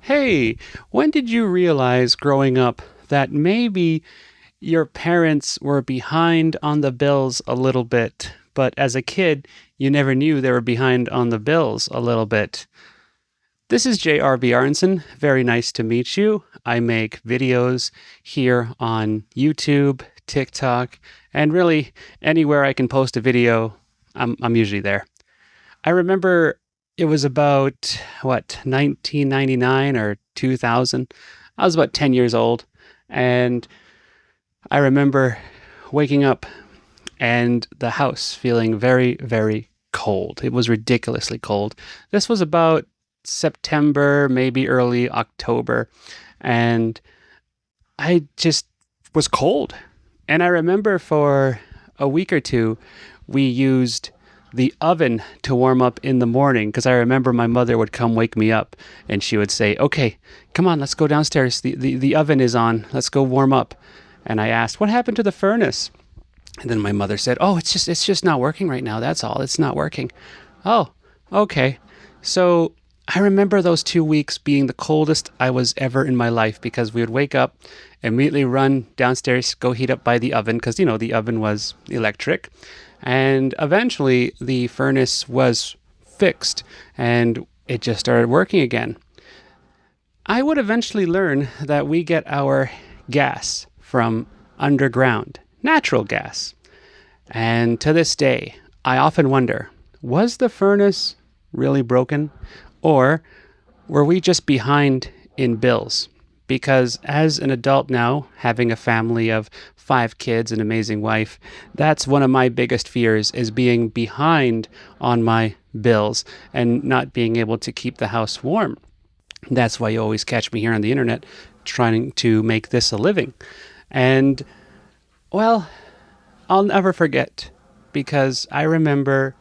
Hey, when did you realize growing up that maybe your parents were behind on the bills a little bit, but as a kid, you never knew they were behind on the bills a little bit? This is JRB Arnson. Very nice to meet you. I make videos here on YouTube, TikTok, and really anywhere I can post a video, I'm usually there. I remember it was about, 1999 or 2000. I was about 10 years old. And I remember waking up and the house feeling very, very cold. It was ridiculously cold. This was about September, maybe early October. And I just was cold. And I remember for a week or two, we used the oven to warm up in the morning because I remember my mother would come wake me up and she would say, "Okay, come on, let's go downstairs. The oven is on. Let's go warm up." And I asked, "What happened to the furnace?" And then my mother said, "Oh, it's just not working right now. That's all. It's not working." Oh, okay. So I remember those 2 weeks being the coldest I was ever in my life because we would wake up, immediately run downstairs, go heat up by the oven because, the oven was electric. And eventually the furnace was fixed and it just started working again. I would eventually learn that we get our gas from underground, natural gas. And to this day, I often wonder, was the furnace really broken? Or were we just behind in bills? Because as an adult now, having a family of 5 kids, an amazing wife, that's one of my biggest fears is being behind on my bills and not being able to keep the house warm. That's why you always catch me here on the internet trying to make this a living. And, well, I'll never forget because I remember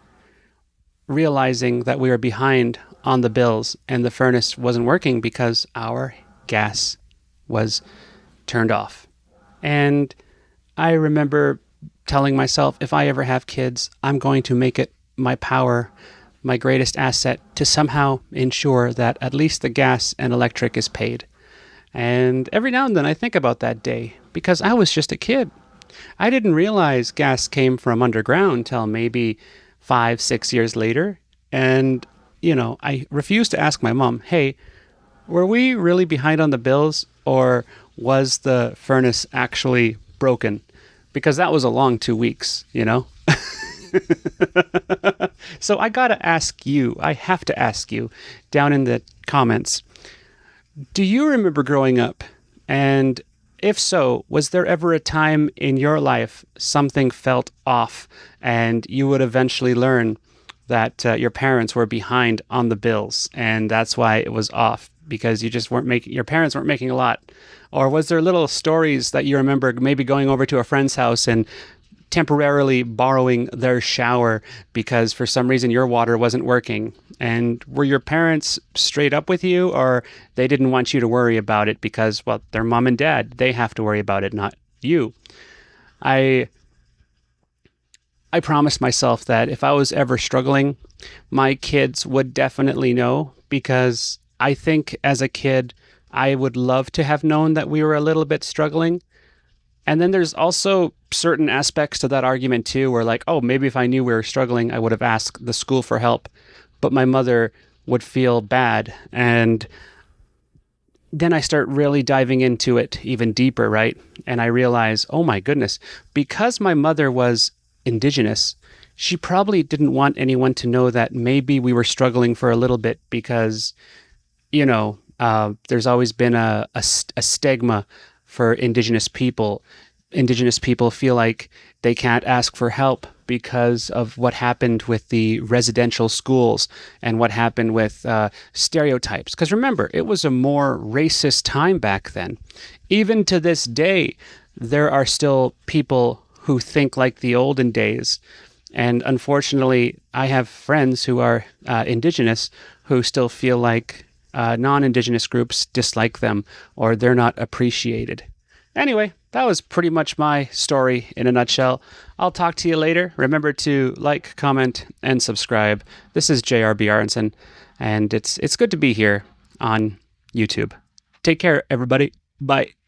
realizing that we were behind on the bills and the furnace wasn't working because our gas was turned off. And I remember telling myself, if I ever have kids, I'm going to make it my power, my greatest asset to somehow ensure that at least the gas and electric is paid. And every now and then I think about that day because I was just a kid. I didn't realize gas came from underground till maybe 5, 6 years later. And, I refused to ask my mom, "Hey, were we really behind on the bills or was the furnace actually broken?" Because that was a long 2 weeks. So I gotta ask you, I have to ask you down in the comments, do you remember growing up? And if so, was there ever a time in your life something felt off and you would eventually learn that your parents were behind on the bills and that's why it was off because your parents weren't making a lot? Or was there little stories that you remember maybe going over to a friend's house and temporarily borrowing their shower because for some reason your water wasn't working? And were your parents straight up with you or they didn't want you to worry about it because, well, their mom and dad, they have to worry about it, not you? I promised myself that if I was ever struggling, my kids would definitely know because I think as a kid, I would love to have known that we were a little bit struggling. And then there's also certain aspects to that argument too, where like, oh, maybe if I knew we were struggling, I would have asked the school for help, but my mother would feel bad. And then I start really diving into it even deeper, right? And I realize, oh my goodness, because my mother was Indigenous, she probably didn't want anyone to know that maybe we were struggling for a little bit because, there's always been a stigma for Indigenous people. Indigenous people feel like they can't ask for help because of what happened with the residential schools and what happened with stereotypes. Because remember, it was a more racist time back then. Even to this day, there are still people who think like the olden days. And unfortunately, I have friends who are Indigenous who still feel like non-Indigenous groups dislike them or they're not appreciated. Anyway, that was pretty much my story in a nutshell. I'll talk to you later. Remember to like, comment, and subscribe. This is JRB Arnson, and it's good to be here on YouTube. Take care, everybody. Bye.